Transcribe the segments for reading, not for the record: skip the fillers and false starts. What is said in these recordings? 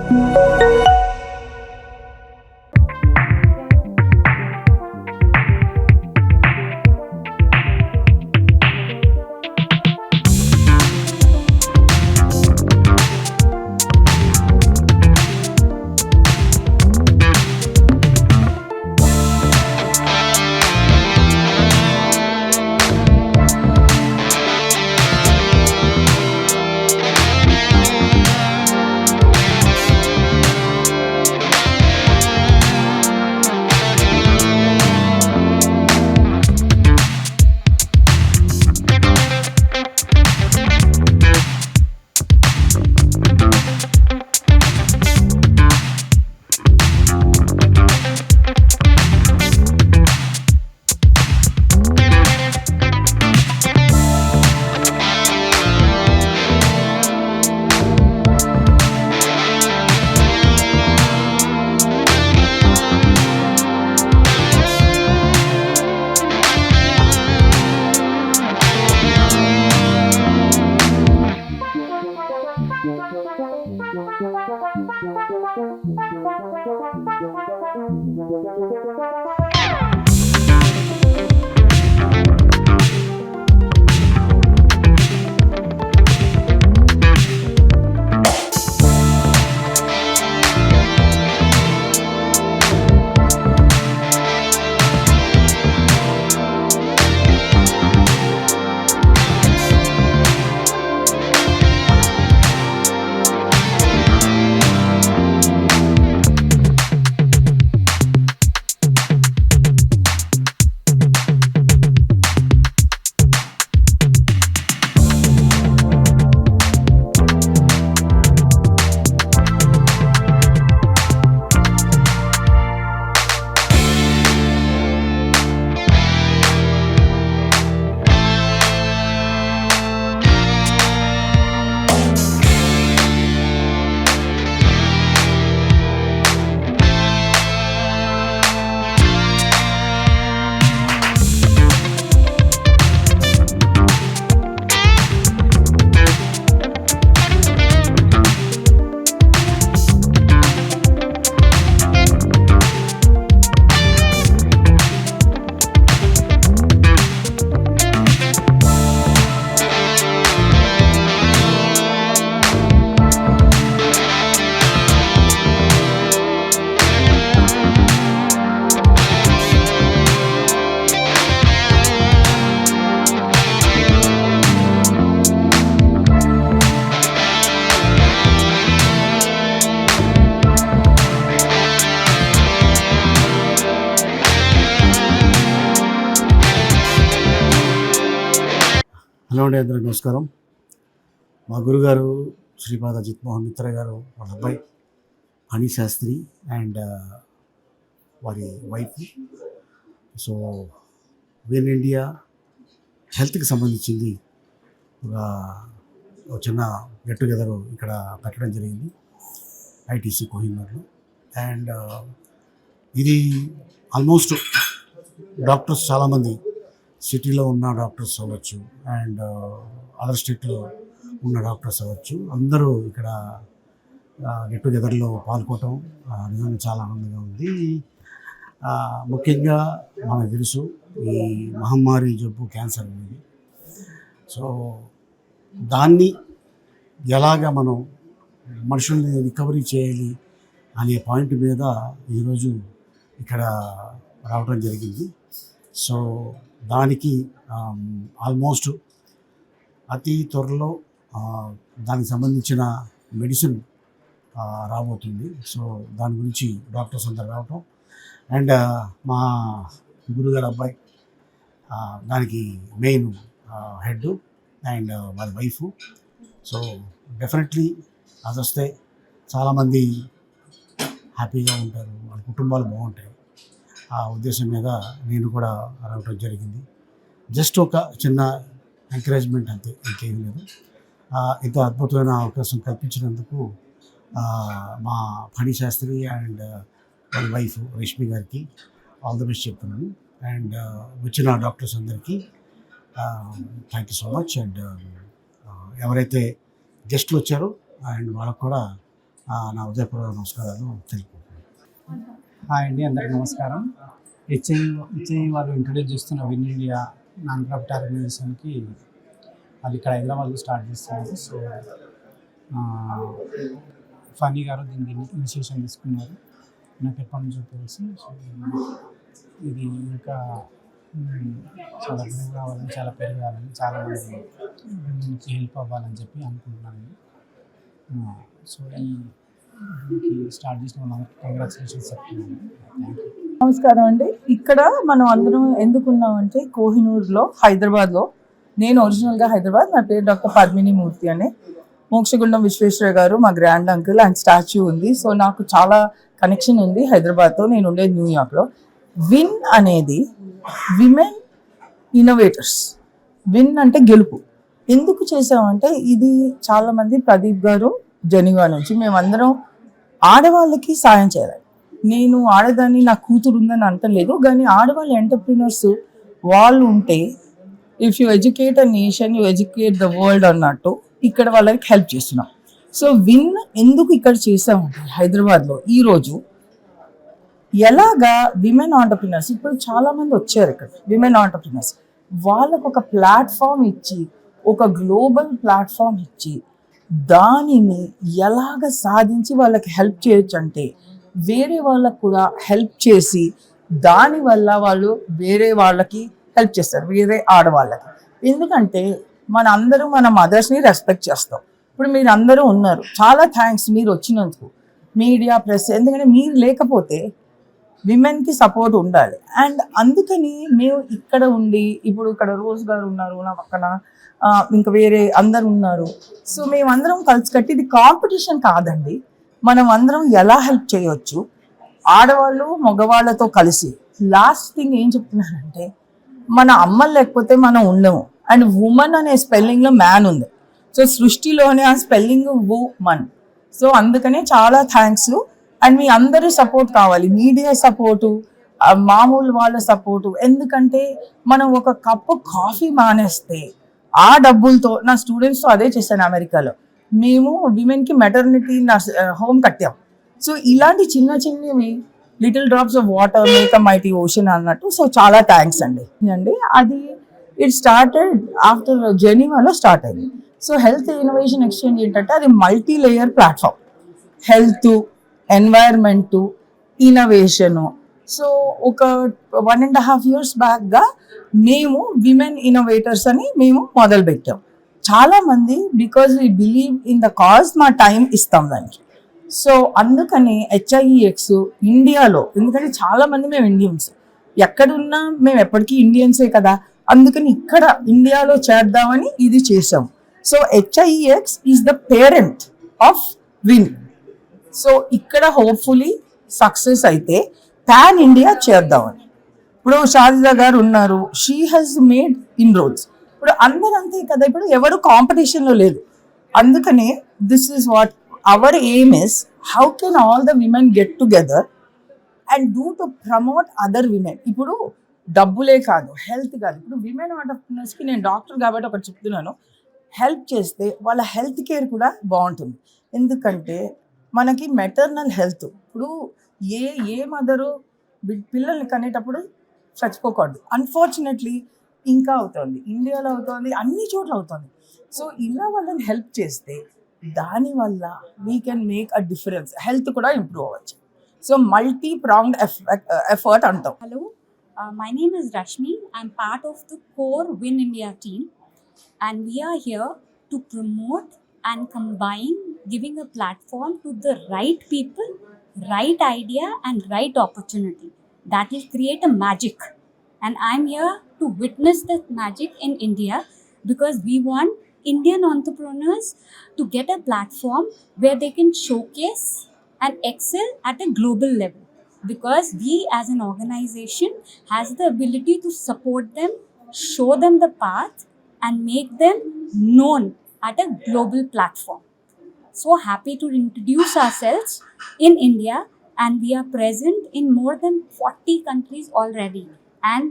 Hello అండి, అందరికీ నమస్కారం. మా గురుగారు శ్రీపాద అజిత్ మోహన్ మిత్ర గారు, వాళ్ళ అబ్బాయి హనీ శాస్త్రి అండ్ వారి వైఫ్. సో వేన్ ఇండియా హెల్త్కి సంబంధించింది ఒక చిన్న గెట్ టుగెదర్ ఇక్కడ పెట్టడం జరిగింది ఐటీసీ కోహినూర్లో. అండ్ ఇది ఆల్మోస్ట్ డాక్టర్స్ చాలామంది సిటీలో ఉన్న డాక్టర్స్ అవ్వచ్చు అండ్ అదర్ స్టేట్లో ఉన్న డాక్టర్స్ అవ్వచ్చు, అందరూ ఇక్కడ గెట్ టుగెదర్లో పాల్గొనడం నిజంగా చాలా ఆనందంగా ఉంది. ముఖ్యంగా మనకు తెలుసు ఈ మహమ్మారి జబ్బు క్యాన్సర్ అనేది. సో దాన్ని ఎలాగ మనం మనుషుల్ని రికవరీ చేయాలి అనే పాయింట్ మీద ఈరోజు ఇక్కడ రావడం జరిగింది. సో దానికి ఆల్మోస్ట్ అతి త్వరలో దానికి సంబంధించిన మెడిసిన్ రాబోతుంది. సో దాని గురించి డాక్టర్స్ అందరు రావటం అండ్ మా గురుగారు అబ్బాయి దానికి మెయిన్ హెడ్ అండ్ వాళ్ళ వైఫ్. సో డెఫినెట్లీ అది వస్తే చాలామంది హ్యాపీగా ఉంటారు, వాళ్ళ కుటుంబాలు బాగుంటాయి. ఆ ఉద్దేశం మీద నేను కూడా రావటం జరిగింది. జస్ట్ ఒక చిన్న ఎంకరేజ్మెంట్ అంతే, ఇంకేం లేదు. ఇంత అద్భుతమైన అవకాశం కల్పించినందుకు మా ఫణి శాస్త్రి అండ్ వాళ్ళ వైఫ్ రేష్మి గారికి ఆల్ ది బెస్ట్ చెప్తున్నాను. అండ్ వచ్చిన డాక్టర్స్ అందరికీ thank you so much. And ఎవరైతే గెస్ట్లు వచ్చారో అండ్ వాళ్ళకు కూడా నా ఉదయపూర్వక నమస్కారాలు తెలుపుకుంటున్నాను. హాయ్ అండి, అందరికీ నమస్కారం. హెచ్ఐ వాళ్ళు ఇంట్రడ్యూస్ చేస్తున్న విన్ ఇండియా నాన్ ప్రాఫిట్ ఆర్గనైజేషన్కి వాళ్ళు ఇక్కడ హైదరాబాద్లో స్టార్ట్ చేస్తున్నారు. సో ఫనీ గారు దీనికి ఇనిషియేషన్ తీసుకున్నారు. నాకు ఎప్పటి నుంచో తెలుసు. సో ఇది ఇంకా చాలా గ్రో కావాలని, చాలా పెరగాలని, చాలా మందికి హెల్ప్ అవ్వాలని చెప్పి అనుకుంటున్నాను. సో ఈ స్టార్ట్ చేసిన వాళ్ళందరికీ కంగ్రాచులేషన్స్ చెప్తున్నాను. Thank you. నమస్కారం అండి. ఇక్కడ మనం అందరం ఎందుకున్నామంటే కోహినూర్లో, హైదరాబాద్లో. నేను ఒరిజినల్గా హైదరాబాద్, నా పేరు డాక్టర్ పద్మిని మూర్తి అని. మోక్షగుండం విశ్వేశ్వర గారు మా గ్రాండ్ అంకుల్, అండ్ స్టాచ్యూ ఉంది. సో నాకు చాలా కనెక్షన్ ఉంది హైదరాబాద్తో. నేను ఉండేది న్యూయార్క్లో. విన్ అనేది విమెన్ ఇన్నోవేటర్స్. విన్ అంటే గెలుపు. ఎందుకు చేసామంటే ఇది చాలామంది, ప్రదీప్ గారు జెనీవా నుంచి, మేమందరం ఆడవాళ్ళకి సాయం చేయాలి. నేను ఆడదాన్ని, నా కూతురు ఉందని అంటలేదు, కానీ ఆడవాళ్ళ ఎంటర్ప్రినర్స్ వాళ్ళు ఉంటే, if you educate a nation you educate the world అన్నట్టు ఇక్కడ వాళ్ళకి హెల్ప్ చేస్తున్నాం. సో విన్ ఎందుకు ఇక్కడ చేసామంటే హైదరాబాద్లో ఈరోజు ఎలాగా విమెన్ ఆంటర్ప్రినర్స్, ఇప్పుడు చాలామంది వచ్చారు ఇక్కడ విమెన్ ఆంటర్ప్రినర్స్, వాళ్ళకు ఒక ప్లాట్ఫామ్ ఇచ్చి, ఒక గ్లోబల్ ప్లాట్ఫామ్ ఇచ్చి దానిని ఎలాగ సాధించి వాళ్ళకి హెల్ప్ చేయొచ్చు అంటే, వేరే వాళ్ళకు కూడా హెల్ప్ చేసి దానివల్ల వాళ్ళు వేరే వాళ్ళకి హెల్ప్ చేస్తారు, వేరే ఆడవాళ్ళకి. ఎందుకంటే మన అందరూ మన మదర్స్ని రెస్పెక్ట్ చేస్తాం. ఇప్పుడు మీరు అందరూ ఉన్నారు, చాలా థ్యాంక్స్ మీరు వచ్చినందుకు, మీడియా, ప్రెస్. ఎందుకంటే మీరు లేకపోతే విమెన్కి సపోర్ట్ ఉండాలి. అండ్ అందుకని మేము ఇక్కడ ఉండి, ఇప్పుడు ఇక్కడ రోజ్ గారు ఉన్నారు నా పక్కన, ఇంకా వేరే అందరు ఉన్నారు. సో మేమందరం కలిసి కట్టి, ఇది కాంపిటీషన్ కాదండి, మనం అందరం ఎలా హెల్ప్ చేయొచ్చు ఆడవాళ్ళు మగవాళ్ళతో కలిసి. లాస్ట్ థింగ్ ఏం చెప్తున్నానంటే, మన అమ్మలు లేకపోతే మనం ఉండము. అండ్ ఉమన్ అనే స్పెల్లింగ్లో మ్యాన్ ఉంది. సో సృష్టిలోనే ఆ స్పెల్లింగ్ వుమన్. సో అందుకనే చాలా థ్యాంక్స్. అండ్ మీ అందరూ సపోర్ట్ కావాలి, మీడియా సపోర్టు, మామూలు వాళ్ళ సపోర్టు. ఎందుకంటే మనం ఒక కప్పు కాఫీ మానేస్తే ఆ డబ్బులతో, నా స్టూడెంట్స్తో అదే చేశాను అమెరికాలో, మేము విమెన్కి మెటర్నిటీ హోమ్ కట్టాం. సో ఇలాంటి చిన్న చిన్నవి little drops of water make a mighty ocean అన్నట్టు. సో చాలా థ్యాంక్స్ అండి. అది ఇట్ స్టార్టెడ్ ఆఫ్టర్ జెనీవాలో స్టార్ట్ అయింది. సో హెల్త్ ఇన్నోవేషన్ ఎక్స్చేంజ్ ఏంటంటే అది multi layer platform. Health, environment, innovation. So ఒక 1.5 years బ్యాక్గా మేము విమెన్ ఇన్నోవేటర్స్ అని మేము మొదలుపెట్టాం. చాలామంది, because we believe in the cause, మా టైం ఇస్తాం దానికి. సో అందుకని HIEX ఇండియాలో, ఎందుకంటే చాలామంది మేము ఇండియన్స్, ఎక్కడున్నా మేము ఎప్పటికీ ఇండియన్సే కదా, అందుకని ఇక్కడ ఇండియాలో చేద్దామని ఇది చేసాం. So HIEX is the parent of win. So ఇక్కడ హోప్ఫుల్లీ సక్సెస్ అయితే పాన్ ఇండియా చేద్దామని. ఇప్పుడు షాజిదా గారు ఉన్నారు, షీ హెస్ మేడ్ ఇన్రోడ్స్. ఇప్పుడు అందరూ అంతే కదా, ఇప్పుడు ఎవరు కాంపిటీషన్లో లేదు. అందుకనే this is what hour aim is, how can all the women get together and do to promote other women. ఇప్పుడు డబ్బులే కాదు, హెల్త్ కాదు. ఇప్పుడు విమెన్ ఆంటర్ప్రినర్స్కి నేను డాక్టర్ కాబట్టి ఒకటి చెప్తున్నాను, హెల్ప్ చేస్తే వాళ్ళ హెల్త్ కేర్ కూడా బాగుంటుంది. ఎందుకంటే మనకి మెటర్నల్ హెల్త్, ఇప్పుడు ఏ మదరు పిల్లల్ని కనేటప్పుడు చచ్చిపోకూడదు. అన్ఫార్చునేట్లీ ఇంకా అవుతుంది, ఇండియాలో అవుతుంది, అన్ని చోట్ల అవుతుంది. సో ఇలా వాళ్ళని హెల్ప్ చేస్తే దానివల్ల we can make a difference, health కూడా ఇంప్రూవ్ అవ్వచ్చు. సో మల్టీ ప్రాంగ్డ్ ఎఫర్ట్ అంటాం. Hello, my name is Rashmi. I'm part of the core Win India team, and we are here to promote and combine, giving a platform to the right people, right idea, and right opportunity that will create a magic. And I'm here to witness that magic in India, because we want Indian entrepreneurs to get a platform where they can showcase and excel at a global level, because we as an organization has the ability to support them, show them the path, and make them known at a global platform. So happy to introduce ourselves in India, and we are present in more than 40 countries already, and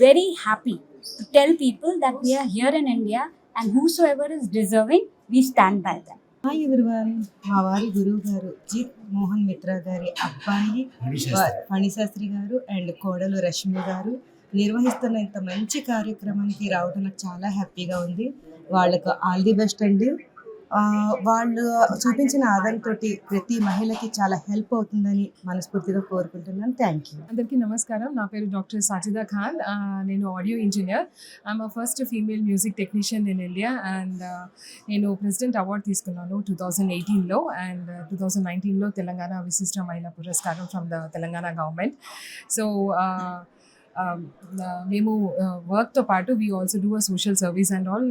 very happy to tell people that we are here in India, and whosoever is deserving, we stand by them. Hi everyone. మా వారి గురువు గారు జిత్ మోహన్ మిత్రా గారి అబ్బాయి ఫణిశాస్త్రి గారు and కోడలు రష్మి గారు నిర్వహిస్తున్న ఇంత మంచి కార్యక్రమానికి రావడం నాకు చాలా హ్యాపీగా ఉంది. వాళ్ళకు ఆల్ ది బెస్ట్ అండి. వాళ్ళు చూపించిన ఆదరణతో ప్రతి మహిళకి చాలా హెల్ప్ అవుతుందని మనస్ఫూర్తిగా కోరుకుంటున్నాను. Thank you. అందరికీ నమస్కారం. నా పేరు డాక్టర్ సాజిదా ఖాన్. నేను audio engineer. I'm first female music technician in India and నేను ప్రెసిడెంట్ అవార్డు తీసుకున్నాను 2018లో అండ్ 2019లో తెలంగాణ విశిష్ట మహిళా పురస్కారం from the Telangana government. So మేము వర్క్తో పాటు we also do a social service and all.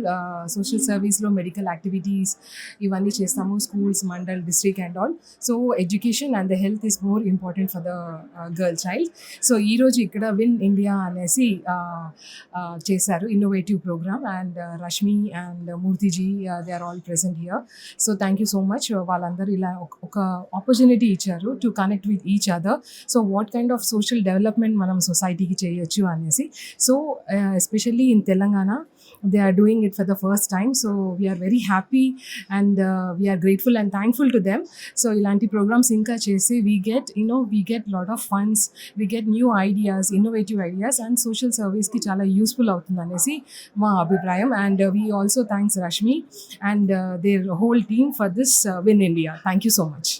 Social సర్వీస్లో మెడికల్ యాక్టివిటీస్ ఇవన్నీ చేస్తాము, schools, mandal, district and all. So education and the health is more important for the girl child. So ఈరోజు ఇక్కడ win India అనేసి చేశారు innovative programme and Rashmi and మూర్తిజీ they are all present here. So thank you so much. వాళ్ళందరూ ఇలా ఒక opportunity ఇచ్చారు to connect with each other. So what kind of social development మనం సొసైటీకి చేయొచ్చు అనేసి. So especially in Telangana they are doing it for the first time. So we are very happy and we are grateful and thankful to them. So ilanti programs inka chesi we get lot of funds, we get new ideas, innovative ideas and social service ki chala useful avutundi anesi ma abhiprayam. And we also thanks Rashmi and their whole team for this Win India. Thank you so much.